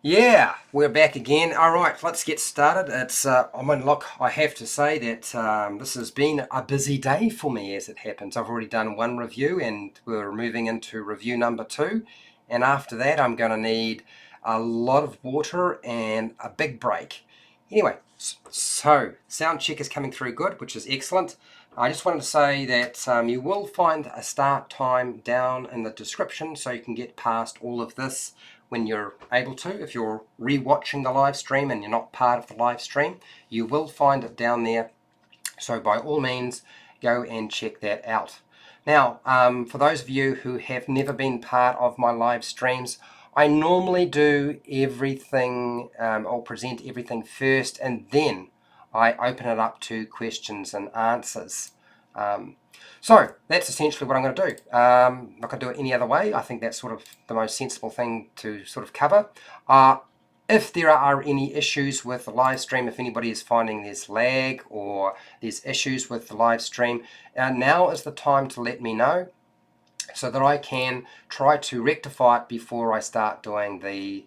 Yeah, we're back again. All right, let's get started. Look, I have to say that this has been a busy day for me as it happens. I've already done one review and we're moving into review number 2. And after that, I'm going to need a lot of water and a big break. Anyway, so sound check is coming through good, which is excellent. I just wanted to say that you will find a start time down in the description so you can get past all of this when you're able to. If you're re-watching the live stream and you're not part of the live stream, you will find it down there. So by all means, go and check that out. Now, for those of you who have never been part of my live streams, I normally do everything, I'll present everything first and then I open it up to questions and answers. So that's essentially what I'm going to do. I'm not going to do it any other way. I think that's sort of the most sensible thing to sort of cover. If there are any issues with the live stream, if anybody is finding there's lag or there's issues with the live stream, now is the time to let me know so that I can try to rectify it before I start doing the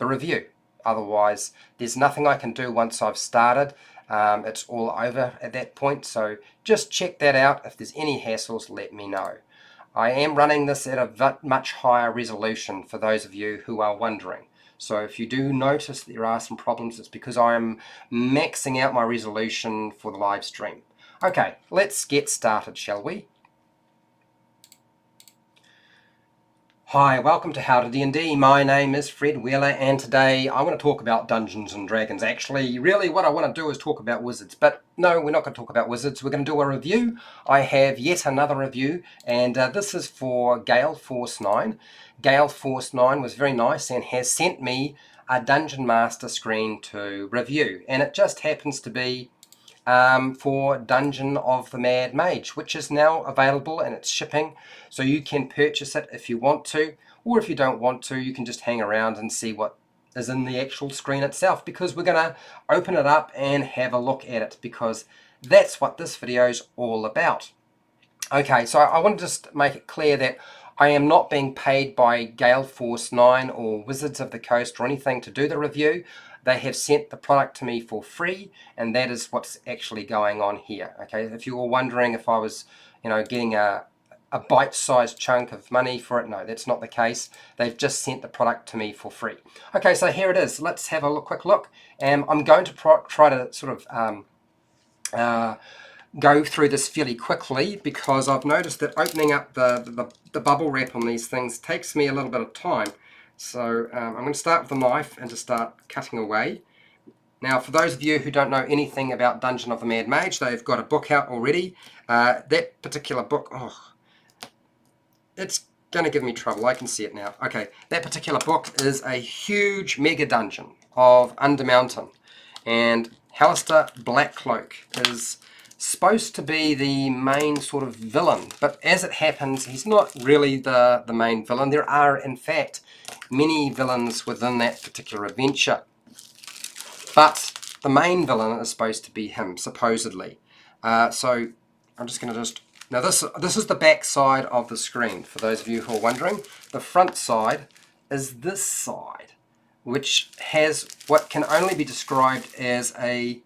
review. Otherwise, there's nothing I can do once I've started. It's all over at that point, so just check that out. If there's any hassles, let me know. I am running this at a much higher resolution for those of you who are wondering. So if you do notice that there are some problems, it's because I am maxing out my resolution for the live stream. Okay, let's get started, shall we? Hi, welcome to HowtoDandD. My name is Fred Wheeler and today I want to talk about Dungeons and Dragons. Actually, really what I want to do is talk about wizards, but no, we're not going to talk about wizards. We're going to do a review. I have yet another review and this is for Gale Force 9. Gale Force 9 was very nice and has sent me a Dungeon Master screen to review, and it just happens to be for Dungeon of the Mad Mage, which is now available and it's shipping, so you can purchase it if you want to, or if you don't want to, you can just hang around and see what is in the actual screen itself, because we're going to open it up and have a look at it, because that's what this video is all about. Okay, so I want to just make it clear that I am not being paid by Gale Force 9 or Wizards of the Coast or anything to do the review. They have sent the product to me for free, and that is what's actually going on here. Okay, if you were wondering if I was, getting a bite-sized chunk of money for it, no, that's not the case. They've just sent the product to me for free. Okay, so here it is. Let's have a quick look. I'm going to try to sort of go through this fairly quickly, because I've noticed that opening up the bubble wrap on these things takes me a little bit of time. So I'm going to start with the knife and just start cutting away. Now, for those of you who don't know anything about Dungeon of the Mad Mage, they've got a book out already. That particular book, it's going to give me trouble. I can see it now. Okay, that particular book is a huge mega dungeon of Undermountain, and Halaster Blackcloak is supposed to be the main sort of villain, but as it happens, he's not really the main villain. There are, in fact, many villains within that particular adventure, but the main villain is supposed to be him, supposedly. So I'm just going to now this is the back side of the screen, for those of you who are wondering. The front side is this side, which has what can only be described as a,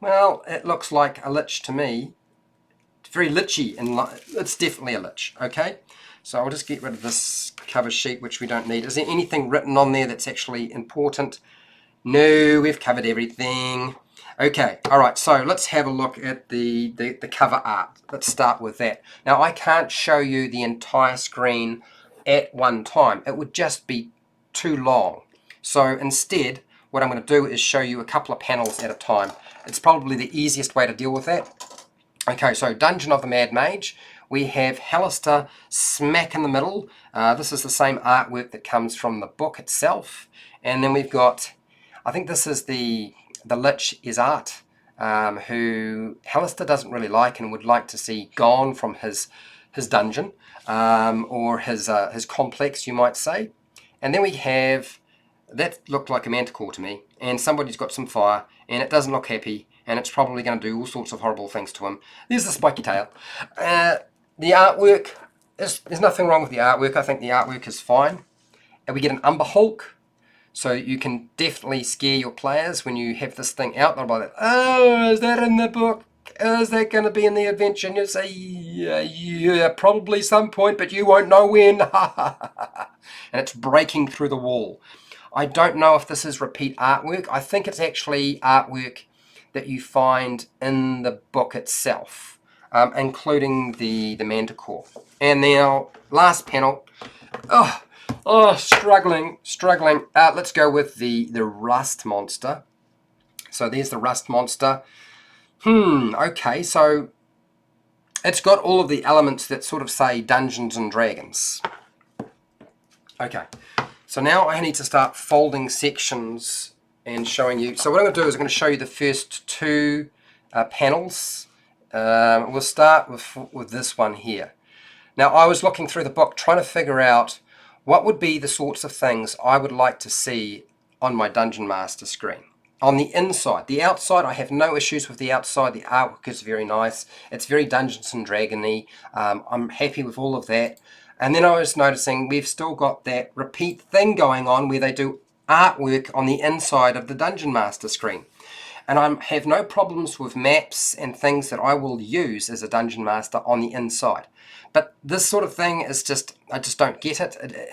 well, it looks like a lich to me. It's very lichy, and it's definitely a lich. Okay, so I'll just get rid of this cover sheet, which we don't need. Is there anything written on there that's actually important? No, we've covered everything. Okay, all right, so let's have a look at the cover art. Let's start with that. Now, I can't show you the entire screen at one time. It would just be too long. So instead, what I'm going to do is show you a couple of panels at a time. It's probably the easiest way to deal with that. Okay, so Dungeon of the Mad Mage. We have Halaster smack in the middle. This is the same artwork that comes from the book itself. And then we've got, I think this is the Lich Isart, who Halaster doesn't really like and would like to see gone from his dungeon, or his complex, you might say. And then we have, that looked like a manticore to me, and somebody's got some fire, and it doesn't look happy, and it's probably going to do all sorts of horrible things to him. There's the spiky tail. The artwork, there's nothing wrong with the artwork. I think the artwork is fine. And we get an Umber Hulk. So you can definitely scare your players when you have this thing out. They'll be like, oh, is that in the book? Is that going to be in the adventure? And you say, yeah, probably some point, but you won't know when. And it's breaking through the wall. I don't know if this is repeat artwork. I think it's actually artwork that you find in the book itself, including the Manticore. And now, last panel. Struggling. Let's go with the Rust Monster. So there's the Rust Monster. Okay, so it's got all of the elements that sort of say Dungeons and Dragons. Okay, so now I need to start folding sections and showing you. So what I'm going to do is I'm going to show you the first two panels. We'll start with this one here. Now, I was looking through the book trying to figure out what would be the sorts of things I would like to see on my Dungeon Master screen. On the inside. The outside, I have no issues with the outside. The artwork is very nice. It's very Dungeons and Dragon-y. I'm happy with all of that. And then I was noticing we've still got that repeat thing going on where they do artwork on the inside of the Dungeon Master screen. And I have no problems with maps and things that I will use as a Dungeon Master on the inside. But this sort of thing is just, I just don't get it.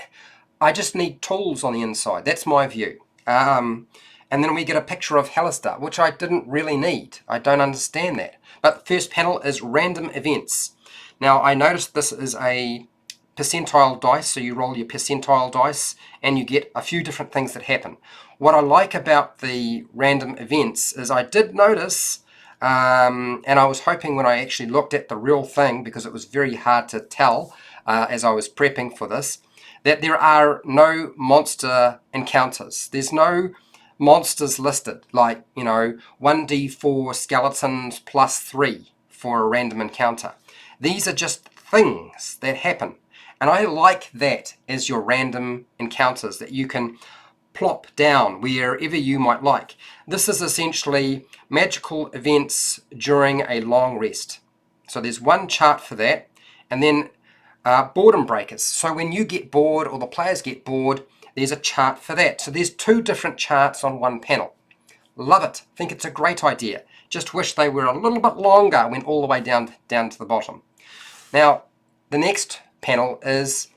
I just need tools on the inside. That's my view. And then we get a picture of Halaster, which I didn't really need. I don't understand that. But the first panel is random events. Now, I noticed this is a percentile dice, so you roll your percentile dice and you get a few different things that happen. What I like about the random events is I did notice, and I was hoping when I actually looked at the real thing, because it was very hard to tell as I was prepping for this, that there are no monster encounters. There's no monsters listed, like, 1d4 skeletons plus 3 for a random encounter. These are just things that happen. And I like that as your random encounters that you can plop down wherever you might like. This is essentially magical events during a long rest. So there's one chart for that. And then boredom breakers. So when you get bored or the players get bored, there's a chart for that. So there's two different charts on one panel. Love it. Think it's a great idea. Just wish they were a little bit longer, went all the way down to the bottom. Now, the next panel is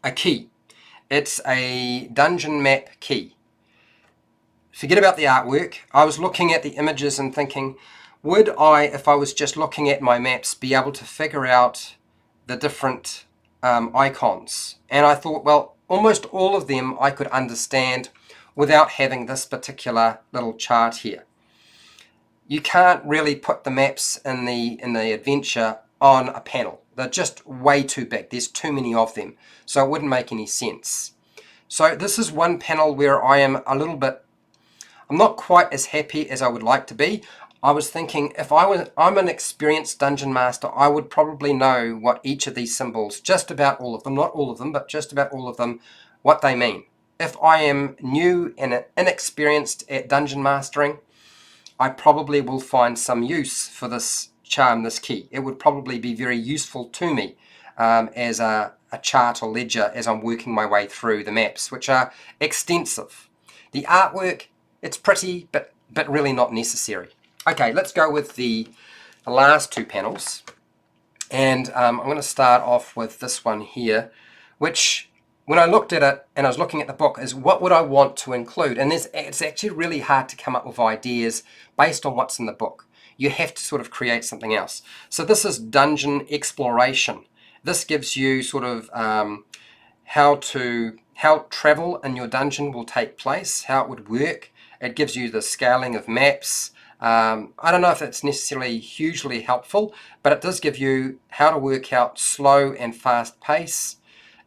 a key. It's a dungeon map key. Forget about the artwork. I was looking at the images and thinking, would I, if I was just looking at my maps, be able to figure out the different icons? And I thought, well, almost all of them I could understand without having this particular little chart here. You can't really put the maps in the adventure on a panel. They're just way too big. There's too many of them. So it wouldn't make any sense. So this is one panel where I am a little bit, I'm not quite as happy as I would like to be. I was thinking if I'm an experienced dungeon master, I would probably know what each of these symbols, just about all of them, not all of them, but just about all of them, what they mean. If I am new and inexperienced at dungeon mastering, I probably will find some use for this charm, this key. It would probably be very useful to me as a chart or ledger as I'm working my way through the maps, which are extensive. The artwork, it's pretty, but really not necessary. Okay, let's go with the last two panels. And I'm going to start off with this one here, which when I looked at it and I was looking at the book is what would I want to include? And it's actually really hard to come up with ideas based on what's in the book. You have to sort of create something else. So this is dungeon exploration. This gives you sort of how travel in your dungeon will take place, how it would work. It gives you the scaling of maps. I don't know if it's necessarily hugely helpful, but it does give you how to work out slow and fast pace,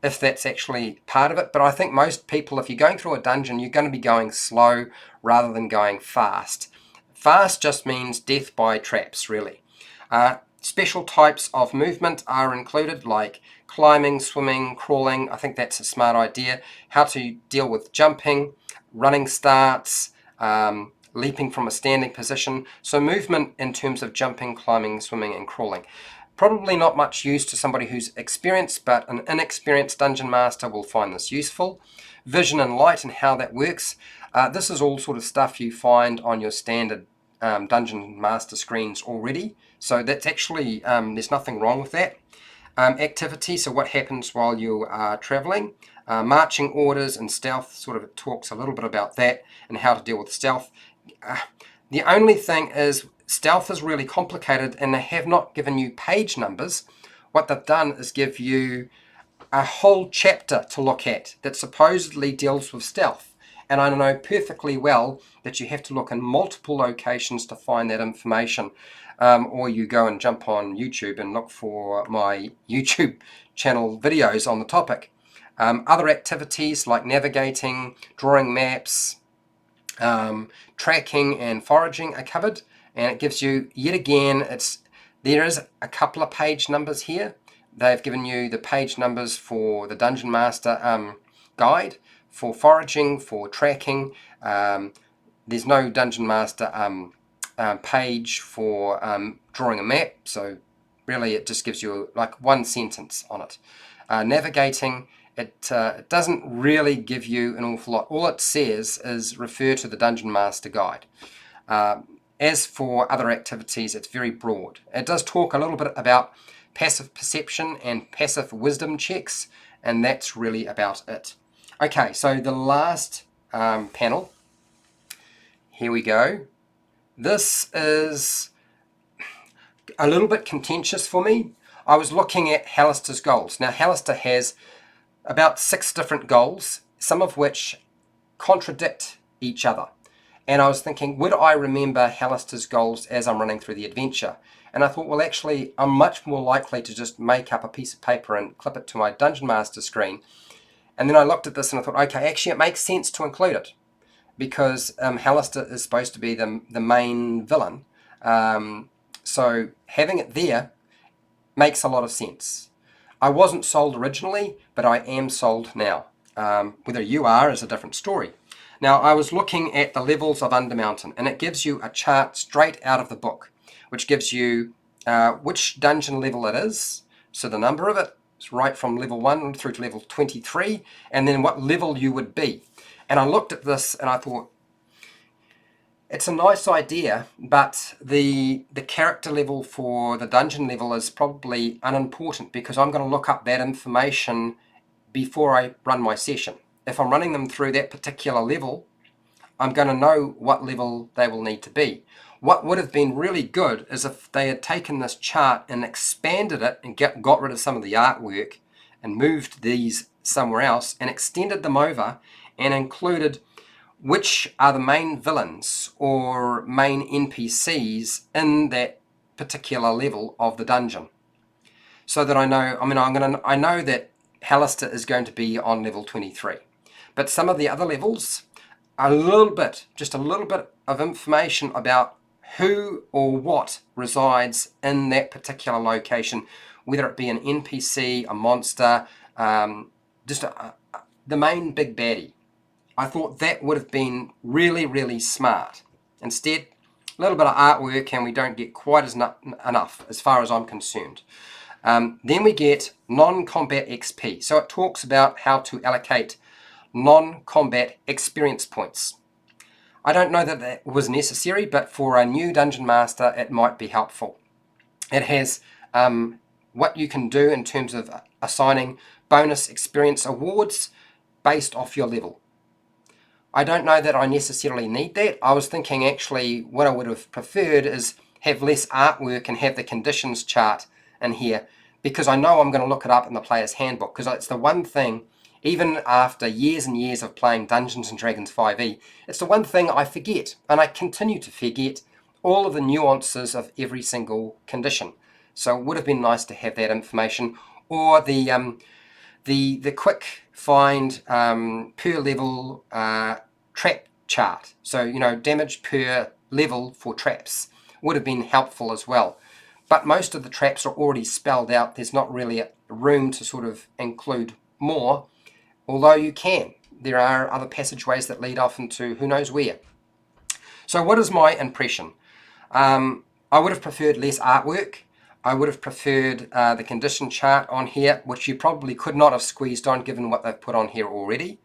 if that's actually part of it. But I think most people, if you're going through a dungeon, you're going to be going slow rather than going fast. Fast just means death by traps, really. Special types of movement are included, like climbing, swimming, crawling. I think that's a smart idea. How to deal with jumping, running starts, leaping from a standing position. So movement in terms of jumping, climbing, swimming, and crawling. Probably not much use to somebody who's experienced, but an inexperienced dungeon master will find this useful. Vision and light and how that works. This is all sort of stuff you find on your standard dungeon master screens already. So that's actually, there's nothing wrong with that. Activity, so what happens while you are traveling. Marching orders and stealth, sort of it talks a little bit about that and how to deal with stealth. The only thing is stealth is really complicated and they have not given you page numbers. What they've done is give you a whole chapter to look at that supposedly deals with stealth. And I know perfectly well that you have to look in multiple locations to find that information. Or you go and jump on YouTube and look for my YouTube channel videos on the topic. Other activities like navigating, drawing maps, tracking and foraging are covered, and it gives you, yet again, there is a couple of page numbers here. They've given you the page numbers for the Dungeon Master guide, for foraging, for tracking. There's no Dungeon Master page for drawing a map, so really it just gives you like one sentence on it. Navigating, it doesn't really give you an awful lot. All it says is refer to the Dungeon Master guide. As for other activities, it's very broad. It does talk a little bit about passive perception and passive wisdom checks, and that's really about it. Okay, so the last panel, here we go. This is a little bit contentious for me. I was looking at Hallister's goals. Now, Hallister has about 6 different goals, some of which contradict each other. And I was thinking, would I remember Hallister's goals as I'm running through the adventure? And I thought, well, actually, I'm much more likely to just make up a piece of paper and clip it to my Dungeon Master screen. And then I looked at this and I thought, okay, actually, it makes sense to include it, because Hallister is supposed to be the main villain. So having it there makes a lot of sense. I wasn't sold originally, but I am sold now. Whether you are is a different story. Now, I was looking at the levels of Undermountain, and it gives you a chart straight out of the book, which gives you which dungeon level it is, so the number of it, is right from level 1 through to level 23, and then what level you would be. And I looked at this and I thought, it's a nice idea, but the character level for the dungeon level is probably unimportant, because I'm going to look up that information before I run my session. If I'm running them through that particular level, I'm going to know what level they will need to be. What would have been really good is if they had taken this chart and expanded it and got rid of some of the artwork and moved these somewhere else and extended them over and included which are the main villains or main NPCs in that particular level of the dungeon. So that I know, I know that Hallister is going to be on level 23. But some of the other levels, just a little bit of information about who or what resides in that particular location, whether it be an NPC, a monster, the main big baddie. I thought that would have been really, really smart. Instead, a little bit of artwork and we don't get quite enough as far as I'm concerned. Then we get non-combat XP. So it talks about how to allocate non-combat experience points. I don't know that that was necessary, but for a new Dungeon Master, it might be helpful. It has what you can do in terms of assigning bonus experience awards based off your level. I don't know that I necessarily need that. I was thinking actually what I would have preferred is have less artwork and have the conditions chart in here, because I know I'm going to look it up in the player's handbook, because it's the one thing, even after years and years of playing Dungeons & Dragons 5e, it's the one thing I forget, and I continue to forget all of the nuances of every single condition. So it would have been nice to have that information, or the quick find per level trap chart. So, damage per level for traps would have been helpful as well. But most of the traps are already spelled out. There's not really room to sort of include more, although you can. There are other passageways that lead off into who knows where. So what is my impression? I would have preferred less artwork. I would have preferred the condition chart on here, which you probably could not have squeezed on given what they've put on here already.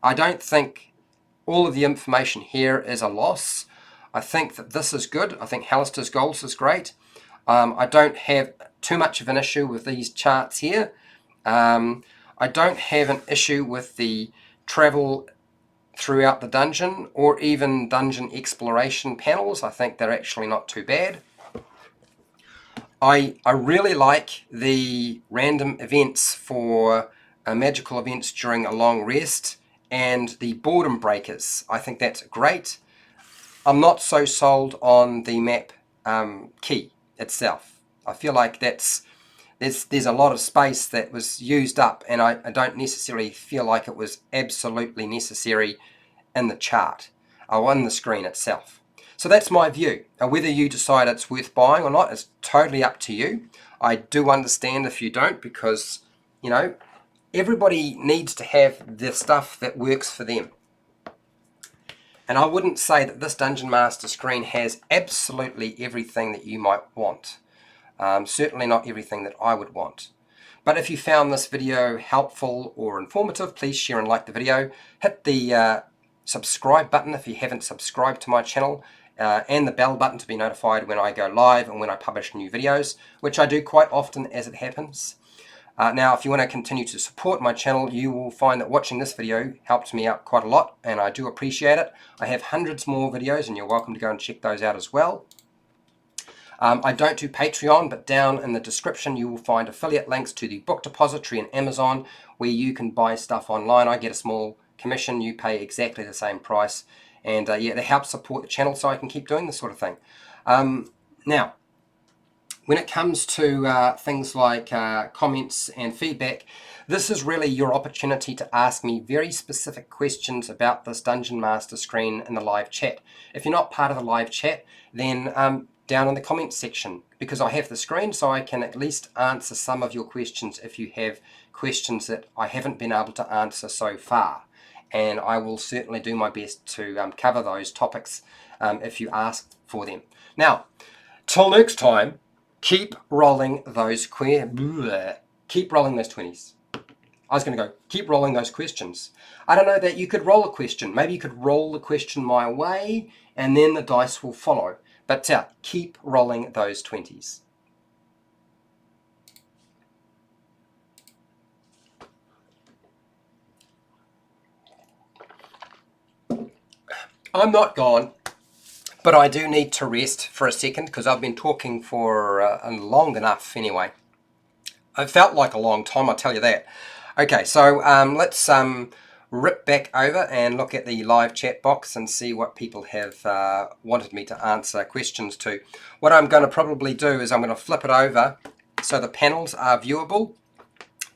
I don't think all of the information here is a loss. I think that this is good. I think Hallister's Goals is great. I don't have too much of an issue with these charts here. I don't have an issue with the travel throughout the dungeon or even dungeon exploration panels. I think they're actually not too bad. I really like the random events for magical events during a long rest and the boredom breakers. I think that's great. I'm not so sold on the map key itself. I feel like there's a lot of space that was used up, and I don't necessarily feel like it was absolutely necessary in the chart or on the screen itself. So that's my view. Now, whether you decide it's worth buying or not is totally up to you. I do understand if you don't, because, you know, everybody needs to have the stuff that works for them. And I wouldn't say that this Dungeon Master screen has absolutely everything that you might want. Certainly not everything that I would want. But if you found this video helpful or informative, please share and like the video. Hit the subscribe button if you haven't subscribed to my channel, and the bell button to be notified when I go live and when I publish new videos, which I do quite often as it happens. Now, if you want to continue to support my channel, you will find that watching this video helps me out quite a lot, and I do appreciate it. I have hundreds more videos, and you're welcome to go and check those out as well. I don't do Patreon, but down in the description you will find affiliate links to the book depository and Amazon, where you can buy stuff online. I get a small commission, you pay exactly the same price, and yeah, that helps support the channel so I can keep doing this sort of thing. Now, when it comes to things like comments and feedback, this is really your opportunity to ask me very specific questions about this Dungeon Master screen in the live chat. If you're not part of the live chat, then down in the comments section, because I have the screen, so I can at least answer some of your questions if you have questions that I haven't been able to answer so far. And I will certainly do my best to cover those topics if you ask for them. Now, till next time, keep rolling those keep rolling those 20s. I was going to go, keep rolling those questions. I don't know that you could roll a question. Maybe you could roll the question my way, and then the dice will follow. But keep rolling those 20s. I'm not gone, but I do need to rest for a second because I've been talking for long enough anyway. It felt like a long time, I'll tell you that. Okay, so let's rip back over and look at the live chat box and see what people have wanted me to answer questions to. What I'm going to probably do is I'm going to flip it over so the panels are viewable,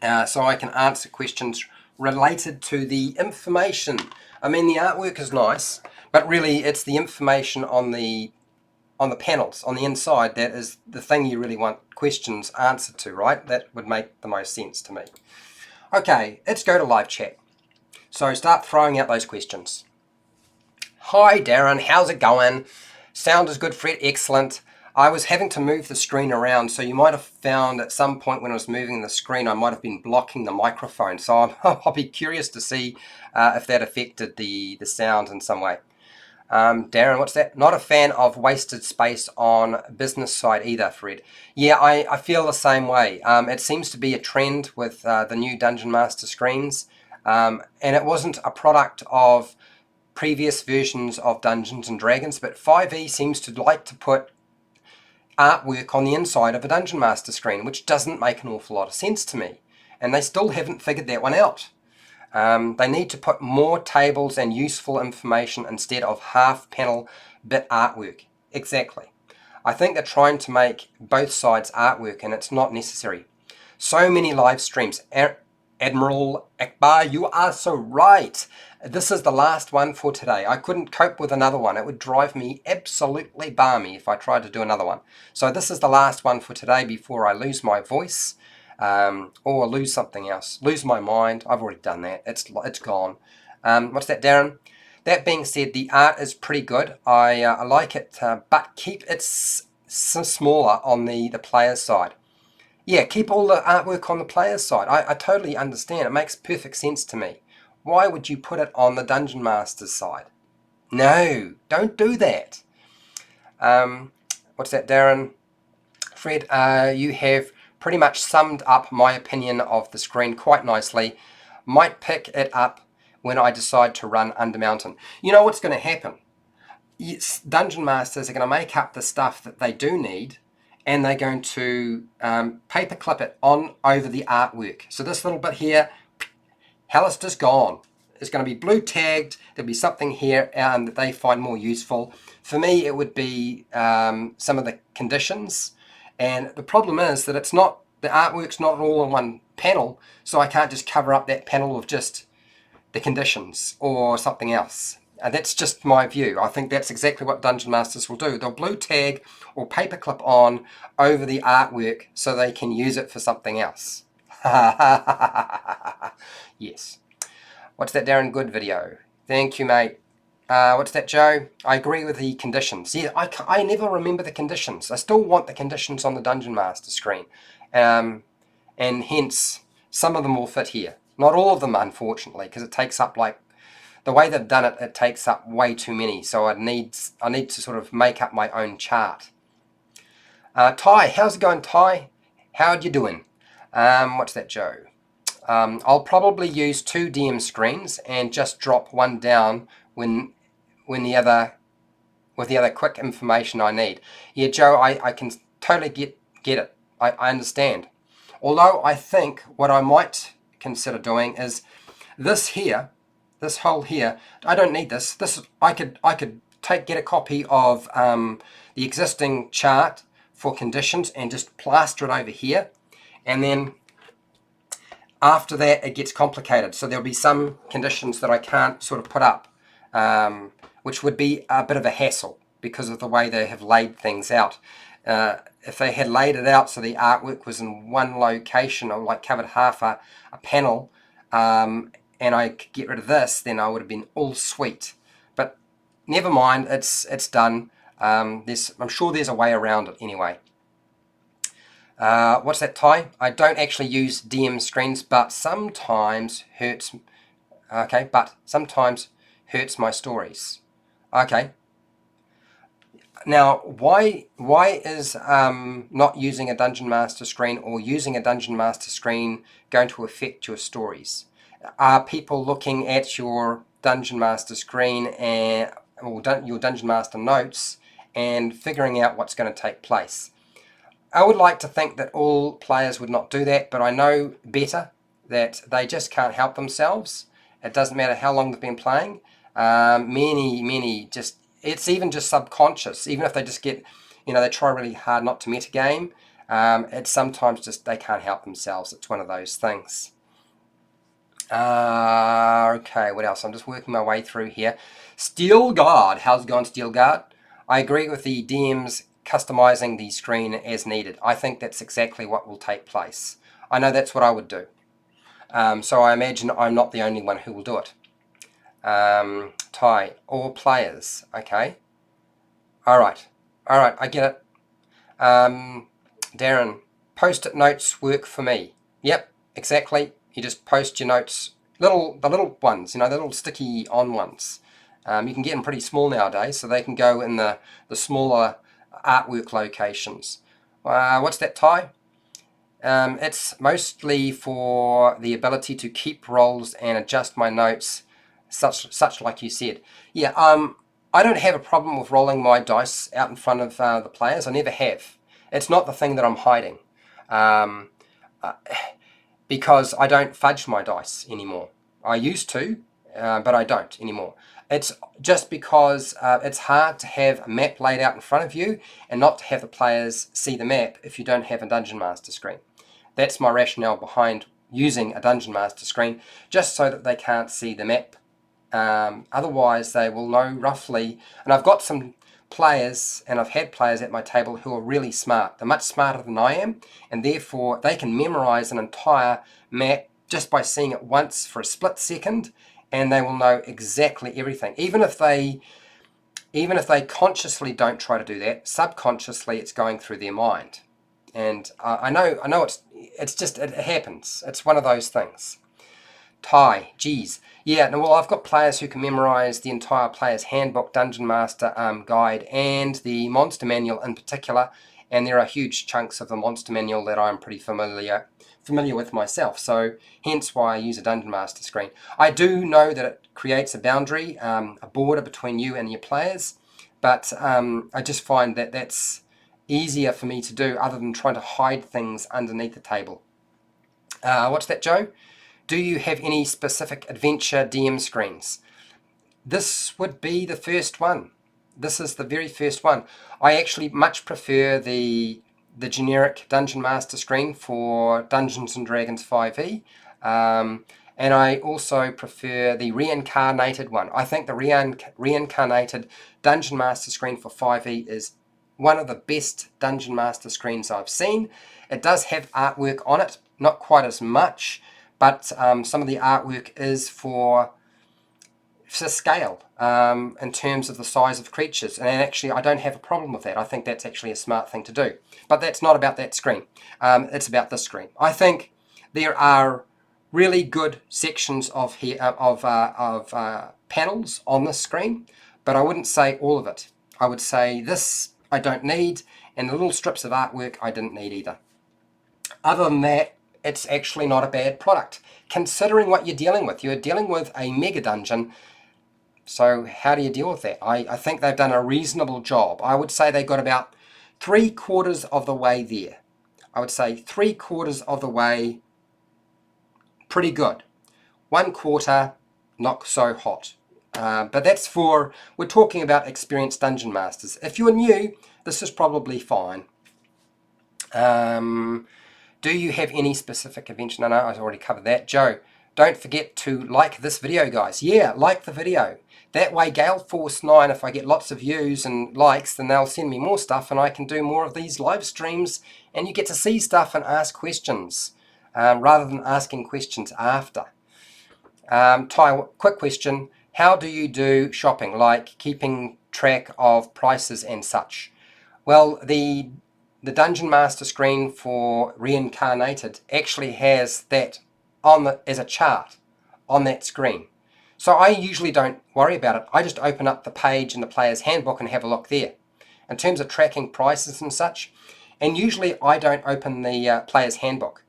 so I can answer questions related to the information. I mean, the artwork is nice, but really it's the information on the panels on the inside that is the thing you really want questions answered to, right? That would make the most sense to me. Okay, let's go to live chat. So start throwing out those questions. Hi Darren, how's it going? Sound is good, Fred, excellent. I was having to move the screen around, so you might have found at some point when I was moving the screen I might have been blocking the microphone, so I'll be curious to see if that affected the sound in some way. Darren, what's that? Not a fan of wasted space on business side either, Fred. Yeah, I feel the same way. It seems to be a trend with the new Dungeon Master screens, and it wasn't a product of previous versions of Dungeons and Dragons, but 5e seems to like to put artwork on the inside of a Dungeon Master screen, which doesn't make an awful lot of sense to me, and they still haven't figured that one out. They need to put more tables and useful information instead of half panel bit artwork. Exactly. I think they're trying to make both sides artwork, and it's not necessary. So many live streams. Admiral Akbar, you are so right. This is the last one for today. I couldn't cope with another one. It would drive me absolutely balmy if I tried to do another one. So this is the last one for today before I lose my voice. Or lose something else, lose my mind. I've already done that. It's gone. What's that, Darren? That being said, the art is pretty good. I like it, but keep its smaller on the player's side. Yeah, keep all the artwork on the player's side. I totally understand. It makes perfect sense to me. Why would you put it on the Dungeon Master's side? No, don't do that. What's that, Darren? Fred, you have pretty much summed up my opinion of the screen quite nicely. Might pick it up when I decide to run Undermountain. You know what's going to happen? Dungeon Masters are going to make up the stuff that they do need, and they're going to paperclip it on over the artwork. So this little bit here, Hallister's gone. It's going to be blue tagged. There'll be something here that they find more useful. For me, it would be some of the conditions. And the problem is that it's not, the artwork's not all in one panel, so I can't just cover up that panel with just the conditions or something else. And that's just my view. I think that's exactly what Dungeon Masters will do. They'll blue tag or paperclip on over the artwork so they can use it for something else. Yes. What's that, Darren? Good video. Thank you, mate. What's that, Joe? I agree with the conditions. Yeah, I never remember the conditions. I still want the conditions on the Dungeon Master screen. And hence, some of them will fit here. Not all of them, unfortunately, because it takes up, like, the way they've done it, it takes up way too many. So I need to sort of make up my own chart. Ty, how's it going, Ty? How you doing? What's that, Joe? I'll probably use 2 DM screens and just drop one down when the other, with the other quick information I need. Yeah, Joe, I can totally get it. I understand. Although I think what I might consider doing is this here, this hole here. I don't need this. This I could get a copy of the existing chart for conditions and just plaster it over here, and then after that it gets complicated. So there'll be some conditions that I can't sort of put up, which would be a bit of a hassle because of the way they have laid things out. If they had laid it out so the artwork was in one location, or like covered half a panel, and I could get rid of this, then I would have been all sweet. But never mind, it's done. I'm sure there's a way around it anyway. What's that, Ty? I don't actually use DM screens, but sometimes hurts. Okay, but sometimes hurts my stories. Okay. Now, why is not using a Dungeon Master screen or using a Dungeon Master screen going to affect your stories? Are people looking at your Dungeon Master screen and or your Dungeon Master notes and figuring out what's going to take place? I would like to think that all players would not do that, but I know better that they just can't help themselves. It doesn't matter how long they've been playing. Many just, it's even just subconscious. Even if they just get, they try really hard not to metagame, it's sometimes just they can't help themselves. It's one of those things. Okay, what else? I'm just working my way through here. Steel Guard. How's it going, Steel Guard? I agree with the DMs customizing the screen as needed. I think that's exactly what will take place. I know that's what I would do. So I imagine I'm not the only one who will do it. Ty, all players. Okay. All right, I get it. Darren, post-it notes work for me. Yep, exactly. You just post your notes, the little ones, the little sticky on ones. You can get them pretty small nowadays, so they can go in the smaller artwork locations. What's that, Ty? It's mostly for the ability to keep rolls and adjust my notes, such like you said. Yeah, I don't have a problem with rolling my dice out in front of the players. I never have. It's not the thing that I'm hiding. Because I don't fudge my dice anymore. I used to, but I don't anymore. It's just because it's hard to have a map laid out in front of you and not to have the players see the map if you don't have a Dungeon Master screen. That's my rationale behind using a Dungeon Master screen, just so that they can't see the map. Otherwise, they will know roughly, and I've got some players, and I've had players at my table who are really smart. They're much smarter than I am, and therefore they can memorize an entire map just by seeing it once for a split second, and they will know exactly everything. Even if they even if they consciously don't try to do that, subconsciously it's going through their mind. And I know it happens. It's one of those things. Ty, geez. Yeah, no, well, I've got players who can memorize the entire player's handbook, Dungeon Master guide, and the monster manual in particular. And there are huge chunks of the monster manual that I'm pretty familiar with myself. So hence why I use a Dungeon Master screen. I do know that it creates a boundary, a border between you and your players, but I just find that that's easier for me to do other than trying to hide things underneath the table. What's that, Joe? Do you have any specific adventure DM screens? This would be the first one. This is the very first one. I actually much prefer the generic Dungeon Master screen for Dungeons & Dragons 5e. And I also prefer the reincarnated one. I think the reincarnated Dungeon Master screen for 5e is one of the best Dungeon Master screens I've seen. It does have artwork on it, not quite as much, but some of the artwork is for scale in terms of the size of creatures. And actually, I don't have a problem with that. I think that's actually a smart thing to do. But that's not about that screen. It's about this screen. I think there are really good sections of panels on this screen, but I wouldn't say all of it. I would say this I don't need, and the little strips of artwork I didn't need either. Other than that, it's actually not a bad product, considering what you're dealing with. You're dealing with a mega dungeon, so how do you deal with that? I think they've done a reasonable job. I would say they got about 3/4 of the way there. I would say 3/4 of the way, pretty good. 1/4, not so hot. But that's we're talking about experienced dungeon masters. If you're new, this is probably fine. Do you have any specific invention? No, I've already covered that. Joe, don't forget to like this video, guys. Yeah, like the video. That way, Gale Force 9, if I get lots of views and likes, then they'll send me more stuff and I can do more of these live streams and you get to see stuff and ask questions rather than asking questions after. Ty, quick question. How do you do shopping, like keeping track of prices and such? Well, the Dungeon Master screen for Reincarnated actually has that as a chart on that screen. So I usually don't worry about it. I just open up the page in the player's handbook and have a look there. In terms of tracking prices and such, and usually I don't open the player's handbook.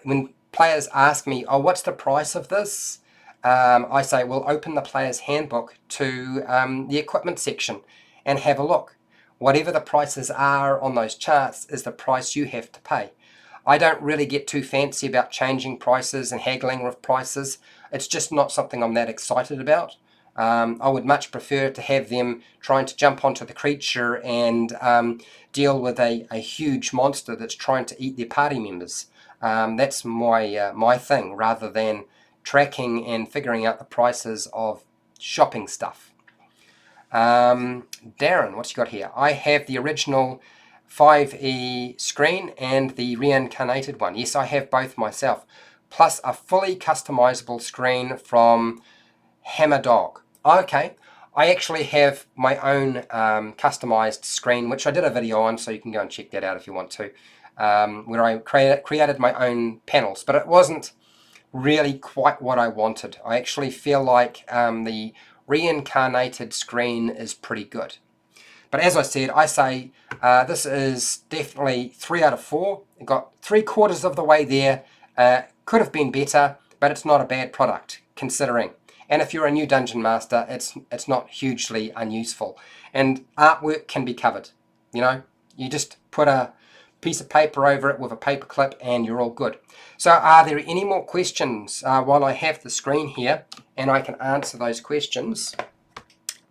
When players ask me, oh, what's the price of this? I say, well, open the player's handbook to the equipment section and have a look. Whatever the prices are on those charts is the price you have to pay. I don't really get too fancy about changing prices and haggling with prices. It's just not something I'm that excited about. I would much prefer to have them trying to jump onto the creature and deal with a huge monster that's trying to eat their party members. That's my thing, rather than tracking and figuring out the prices of shopping stuff. Darren, what's you got here? I have the original 5e screen and the reincarnated one. Yes, I have both myself, plus a fully customizable screen from Hammer Dog. Okay, I actually have my own customized screen, which I did a video on, so you can go and check that out if you want to, where I created my own panels, but it wasn't really quite what I wanted. I actually feel like the reincarnated screen is pretty good. But as I said, I say this is definitely 3 out of 4. It got 3/4 of the way there. Could have been better, but it's not a bad product considering. And if you're a new dungeon master, it's not hugely unuseful. And artwork can be covered. You know, you just put a piece of paper over it with a paper clip and you're all good. So are there any more questions while I have the screen here and I can answer those questions?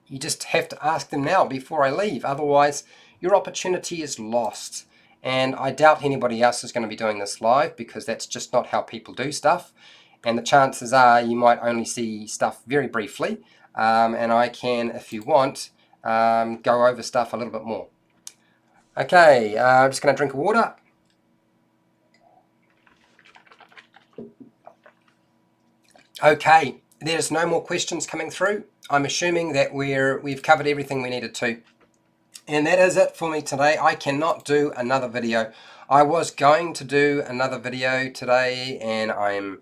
You just have to ask them now before I leave, otherwise your opportunity is lost. And I doubt anybody else is going to be doing this live, because that's just not how people do stuff, and the chances are you might only see stuff very briefly, and I can, if you want, go over stuff a little bit more. Okay, I'm just going to drink water. Okay, there's no more questions coming through. I'm assuming that we've covered everything we needed to. And that is it for me today. I cannot do another video. I was going to do another video today, and I'm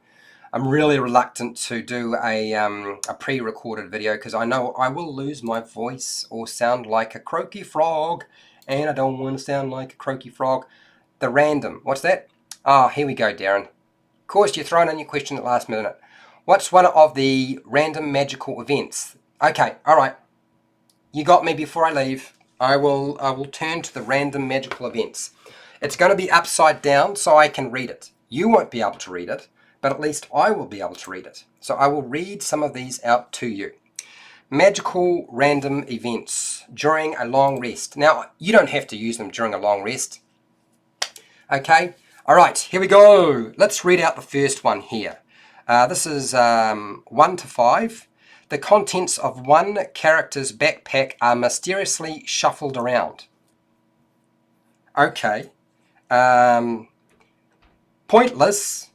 really reluctant to do a pre-recorded video because I know I will lose my voice or sound like a croaky frog, and I don't want to sound like a croaky frog. The random, what's that? Ah, here we go, Darren. Of course, you're throwing in your question at the last minute. What's one of the random magical events? Okay, all right. You got me before I leave. I will turn to the random magical events. It's going to be upside down so I can read it. You won't be able to read it, but at least I will be able to read it. So I will read some of these out to you. Magical random events during a long rest. Now, you don't have to use them during a long rest. Okay, all right, here we go. Let's read out the first one here. This is 1 to 5. The contents of one character's backpack are mysteriously shuffled around. Okay. Pointless.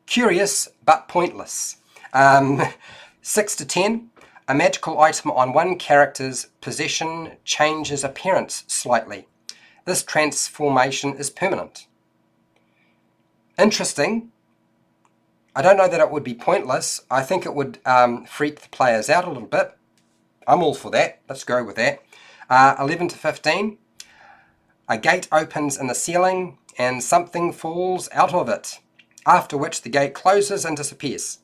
Curious, but pointless. 6 to 10. A magical item on one character's possession changes appearance slightly. This transformation is permanent. Interesting. I don't know that it would be pointless. I think it would freak the players out a little bit. I'm all for that. Let's go with that. 11 to 15. A gate opens in the ceiling and something falls out of it, after which the gate closes and disappears.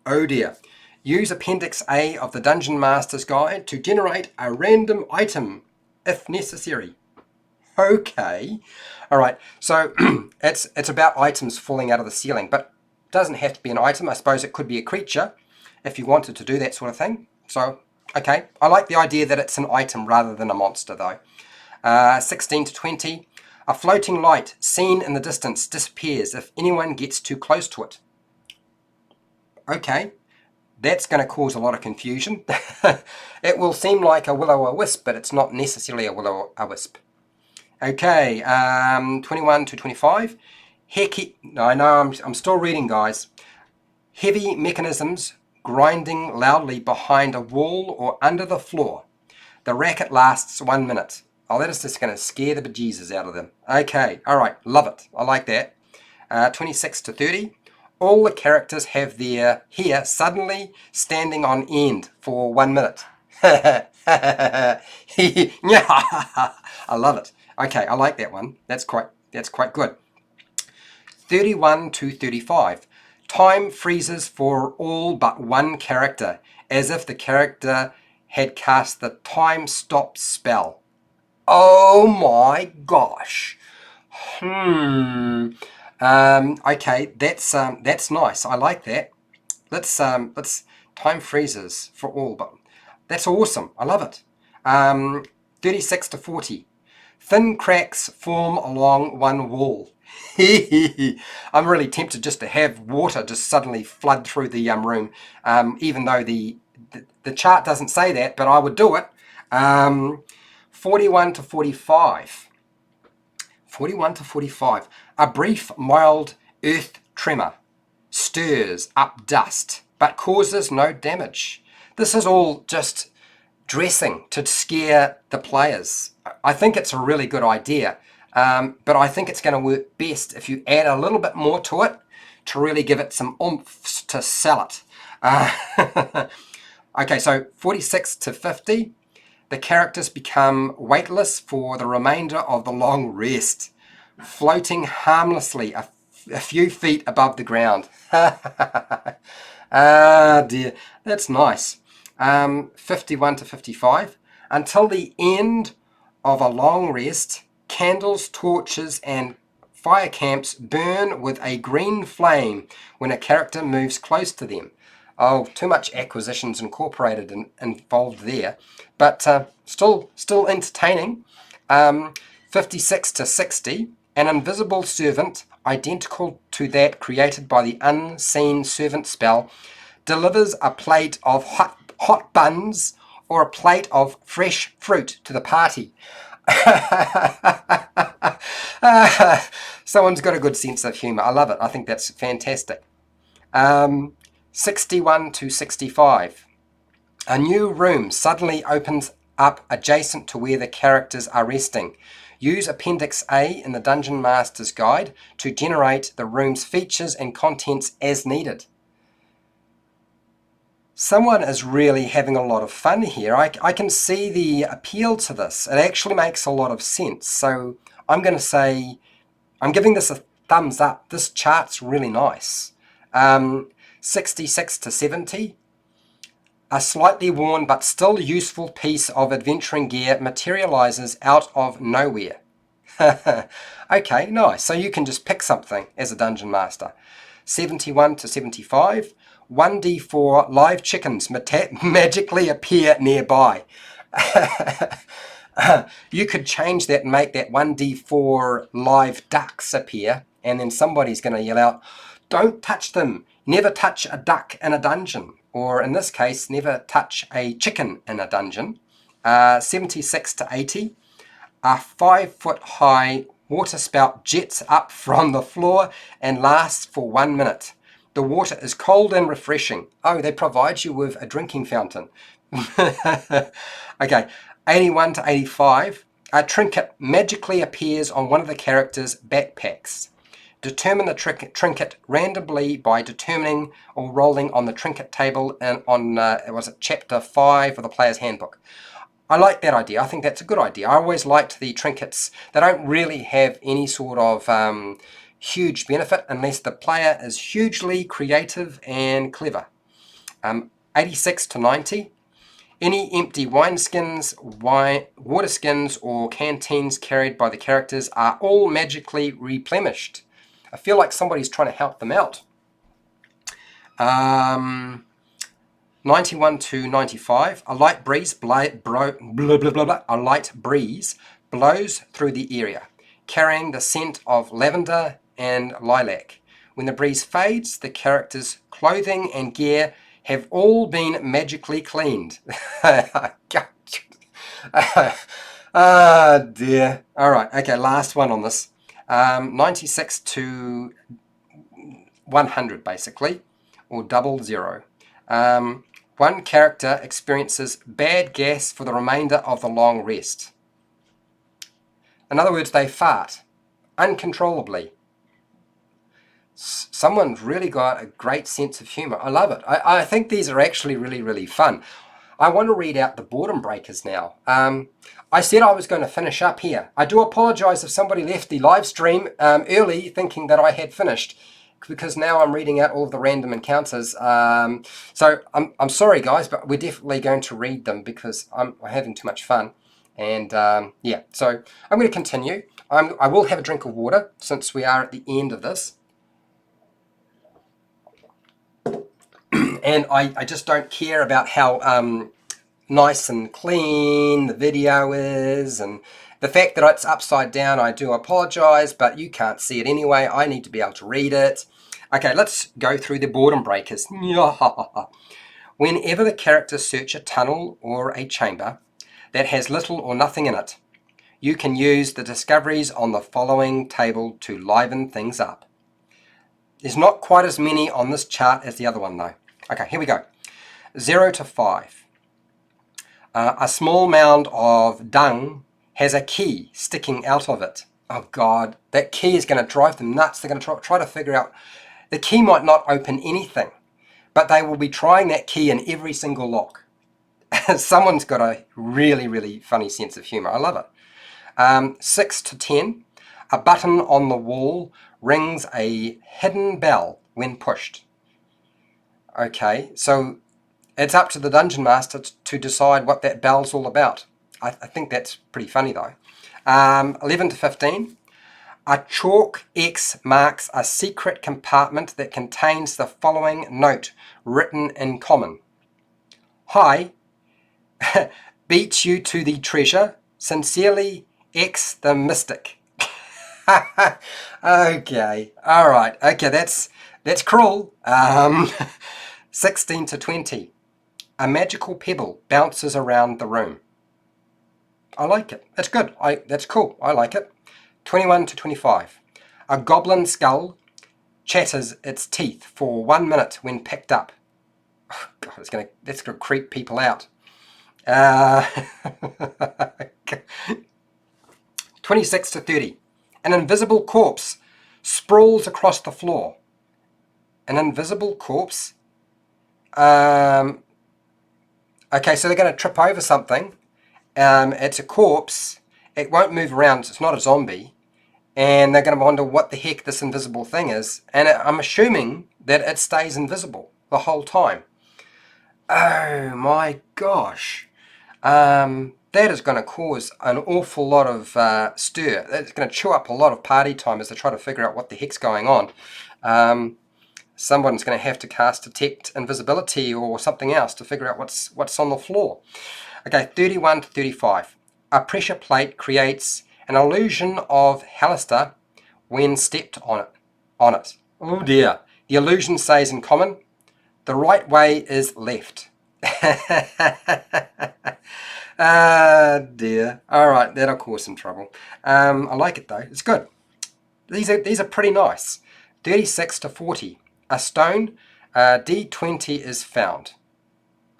Oh dear. Use Appendix A of the Dungeon Master's Guide to generate a random item, if necessary. Okay. All right. So it's about items falling out of the ceiling, but doesn't have to be an item. I suppose it could be a creature if you wanted to do that sort of thing. So, okay. I like the idea that it's an item rather than a monster, though. 16 to 20. A floating light seen in the distance disappears if anyone gets too close to it. Okay. That's going to cause a lot of confusion. It will seem like a will-o'-the-wisp, but it's not necessarily a will-o'-the-wisp. Okay. 21 to 25. I know I'm still reading, guys. Heavy mechanisms grinding loudly behind a wall or under the floor. The racket lasts 1 minute. Oh, that is just going to scare the bejesus out of them. Okay, all right, love it. I like that. 26 to 30. All the characters have their hair suddenly standing on end for 1 minute. I love it. Okay, I like that one. That's quite good. 31 to 35. Time freezes for all but one character, as if the character had cast the time stop spell. Oh my gosh. Okay, that's nice. I like that. Let's time freezes for all, but that's awesome. I love it. 36 to 40. Thin cracks form along one wall. I'm really tempted just to have water just suddenly flood through the room, even though the chart doesn't say that, but I would do it. 41 to 45. 41 to 45. A brief, mild earth tremor stirs up dust, but causes no damage. This is all just dressing to scare the players. I think it's a really good idea. But I think it's going to work best if you add a little bit more to it to really give it some oomph to sell it. Okay, so 46 to 50. The characters become weightless for the remainder of the long rest, floating harmlessly a few feet above the ground. Ah, dear. That's nice. 51 to 55. Until the end of a long rest, candles, torches, and fire camps burn with a green flame when a character moves close to them. Oh, too much Acquisitions Incorporated involved there, but still entertaining. 56 to 60. An invisible servant, identical to that created by the unseen servant spell, delivers a plate of hot buns or a plate of fresh fruit to the party. Someone's got a good sense of humour. I love it. I think that's fantastic. 61 to 65. A new room suddenly opens up adjacent to where the characters are resting. Use Appendix A in the Dungeon Master's Guide to generate the room's features and contents as needed. Someone is really having a lot of fun here. I can see the appeal to this. It actually makes a lot of sense. So I'm going to say, I'm giving this a thumbs up. This chart's really nice. 66 to 70. A slightly worn but still useful piece of adventuring gear materializes out of nowhere. Okay, nice. So you can just pick something as a dungeon master. 71 to 75. 1d4 live chickens magically appear nearby. You could change that and make that 1d4 live ducks appear, and then somebody's going to yell out, "Don't touch them! Never touch a duck in a dungeon." Or in this case, never touch a chicken in a dungeon. 76 to 80. A 5-foot-high waterspout jets up from the floor and lasts for 1 minute. The water is cold and refreshing. Oh, they provide you with a drinking fountain. Okay, 81 to 85. A trinket magically appears on one of the characters' backpacks. Determine the trinket randomly by determining or rolling on the trinket table and on, was it chapter 5 of the Player's Handbook. I like that idea. I think that's a good idea. I always liked the trinkets. They don't really have any sort of huge benefit unless the player is hugely creative and clever. 86 to 90. Any empty wineskins, water skins, or canteens carried by the characters are all magically replenished. I feel like somebody's trying to help them out. 91 to 95. A light breeze blows through the area, carrying the scent of lavender and lilac. When the breeze fades, the characters' clothing and gear have all been magically cleaned. Ah, dear. All right, okay, last one on this. 96 to 100, basically, or 00. One character experiences bad gas for the remainder of the long rest. In other words, they fart uncontrollably. Someone's really got a great sense of humor. I love it. I think these are actually really, really fun. I want to read out the boredom breakers now. I said I was going to finish up here. I do apologize if somebody left the live stream early thinking that I had finished, because now I'm reading out all of the random encounters. So I'm sorry, guys, but we're definitely going to read them because I'm having too much fun. And yeah, so I'm going to continue. I will have a drink of water since we are at the end of this. And I just don't care about how nice and clean the video is, and the fact that it's upside down, I do apologize, but you can't see it anyway. I need to be able to read it. Okay, let's go through the boredom breakers. Whenever the characters search a tunnel or a chamber that has little or nothing in it, you can use the discoveries on the following table to liven things up. There's not quite as many on this chart as the other one, though. Okay, here we go. 0 to 5. A small mound of dung has a key sticking out of it. Oh God, that key is going to drive them nuts. They're going to try to figure out. The key might not open anything, but they will be trying that key in every single lock. Someone's got a really, really funny sense of humor. I love it. 6 to 10. A button on the wall rings a hidden bell when pushed. Okay, so it's up to the Dungeon Master to decide what that bell's all about. I think that's pretty funny though. 11 to 15. A chalk X marks a secret compartment that contains the following note written in common. Hi, beats you to the treasure. Sincerely, X the Mystic. Okay, all right. Okay, that's cruel. 16 to 20. A magical pebble bounces around the room. I like it. That's good. That's cool. I like it. 21 to 25. A goblin skull chatters its teeth for 1 minute when picked up. God, that's gonna creep people out. Uh, 26 to 30. An invisible corpse sprawls across the floor. An invisible corpse. Okay, so they're going to trip over something. It's a corpse. It won't move around. It's not a zombie. And they're going to wonder what the heck this invisible thing is. And I'm assuming that it stays invisible the whole time. Oh my gosh. That is going to cause an awful lot of stir. It's going to chew up a lot of party time as they try to figure out what the heck's going on. Someone's going to have to cast Detect Invisibility or something else to figure out what's on the floor. Okay, 31 to 35. A pressure plate creates an illusion of Hallister when stepped on it. Oh dear. The illusion says in common, the right way is left. Ah dear. Alright, that'll cause some trouble. I like it though. It's good. These are pretty nice. 36 to 40. A stone D20 is found.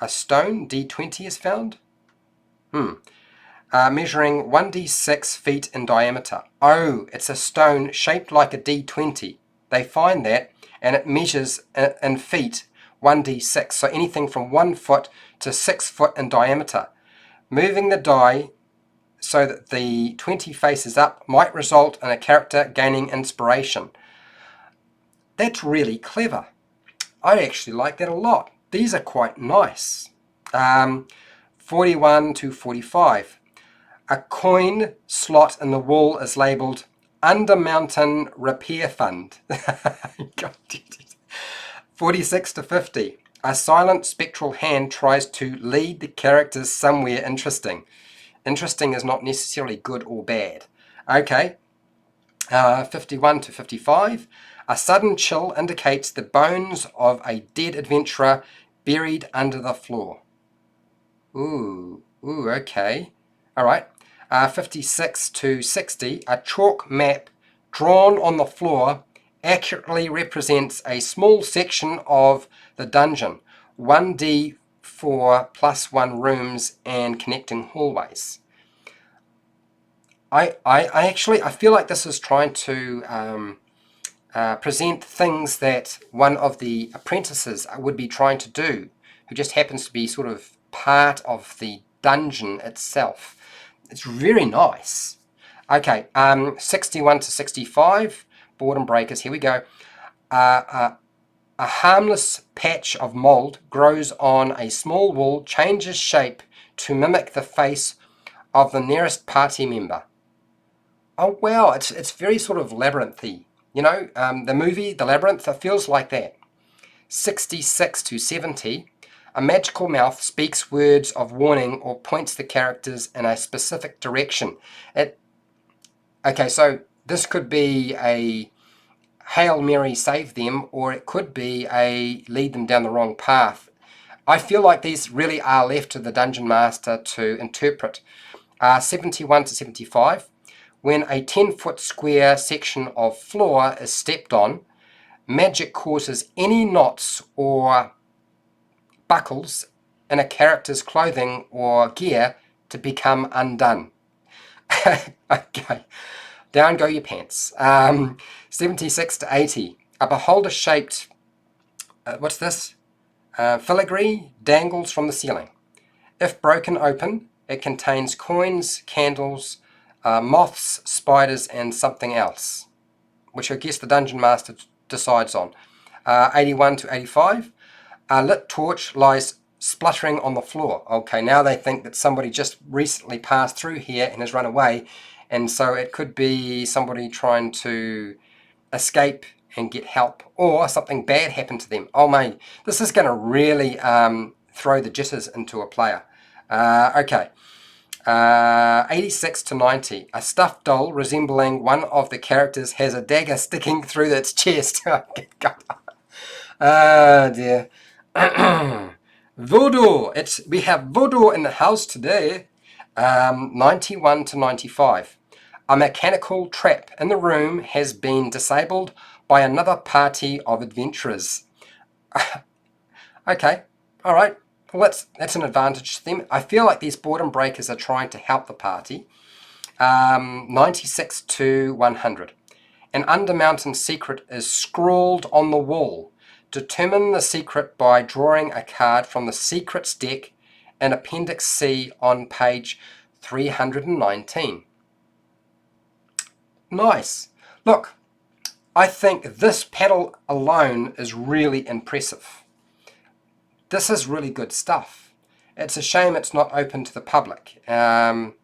A stone D20 is found? Measuring 1d6 feet in diameter. Oh, it's a stone shaped like a D20. They find that and it measures in feet 1d6. So anything from 1 foot to 6 foot in diameter. Moving the die so that the 20 faces up might result in a character gaining inspiration. That's really clever. I actually like that a lot. These are quite nice. 41 to 45. A coin slot in the wall is labelled Under Mountain Repair Fund. 46 to 50. A silent spectral hand tries to lead the characters somewhere interesting. Interesting is not necessarily good or bad. Okay. 51 to 55. A sudden chill indicates the bones of a dead adventurer buried under the floor. Ooh, okay. All right. 56 to 60. A chalk map drawn on the floor accurately represents a small section of the dungeon. 1D for +1 rooms and connecting hallways. I feel like this is trying to present things that one of the apprentices would be trying to do, who just happens to be sort of part of the dungeon itself. It's very nice. Okay, 61 to 65, boredom breakers, here we go. A harmless patch of mold grows on a small wall, changes shape to mimic the face of the nearest party member. Oh wow, it's very sort of labyrinthy. You know, the movie, The Labyrinth, it feels like that. 66 to 70. A magical mouth speaks words of warning or points the characters in a specific direction. Okay, so this could be a Hail Mary save them, or it could be a lead them down the wrong path. I feel like these really are left to the Dungeon Master to interpret. 71 to 75. When a 10-foot square section of floor is stepped on, magic causes any knots or buckles in a character's clothing or gear to become undone. Okay, down go your pants. 76 to 80. A beholder-shaped, what's this? Filigree dangles from the ceiling. If broken open, it contains coins, candles, moths, spiders, and something else, which I guess the Dungeon Master decides on. 81 to 85. A lit torch lies spluttering on the floor. Okay, now they think that somebody just recently passed through here and has run away, and so it could be somebody trying to escape and get help, or something bad happened to them. Oh man, this is going to really throw the jitters into a player. Okay. 86 to 90. A stuffed doll resembling one of the characters has a dagger sticking through its chest. Oh dear. Voodoo. We have voodoo in the house today. 91 to 95. A mechanical trap in the room has been disabled by another party of adventurers. Okay. All right. Well, that's an advantage to them. I feel like these boredom breakers are trying to help the party. 96 to 100. An Undermountain secret is scrawled on the wall. Determine the secret by drawing a card from the secrets deck in Appendix C on page 319. Nice. Look, I think this paddle alone is really impressive. This is really good stuff. It's a shame it's not open to the public. And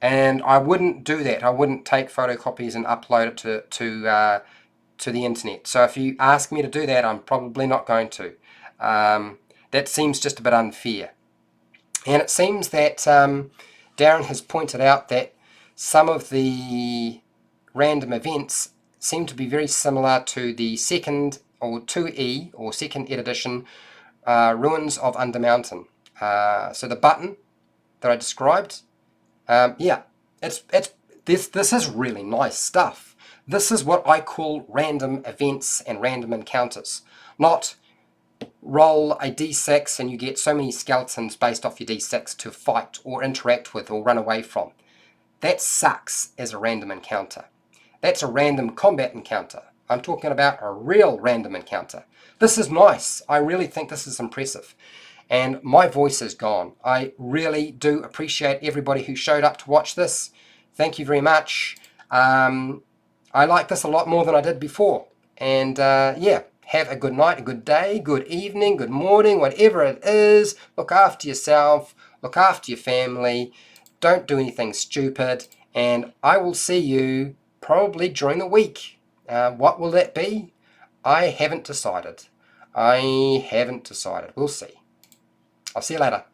I wouldn't do that. I wouldn't take photocopies and upload it to the internet. So if you ask me to do that, I'm probably not going to. That seems just a bit unfair. And it seems that Darren has pointed out that some of the random events seem to be very similar to the second or 2E or second edition Ruins of Undermountain. So the button that I described, yeah, this is really nice stuff. This is what I call random events and random encounters, not roll a d6 and you get so many skeletons based off your d6 to fight or interact with or run away from. That sucks as a random encounter. That's a random combat encounter. I'm talking about a real random encounter. This is nice. I really think this is impressive. And my voice is gone. I really do appreciate everybody who showed up to watch this. Thank you very much. I like this a lot more than I did before. And yeah, have a good night, a good day, good evening, good morning, whatever it is. Look after yourself. Look after your family. Don't do anything stupid. And I will see you probably during the week. What will that be? I haven't decided. We'll see. I'll see you later.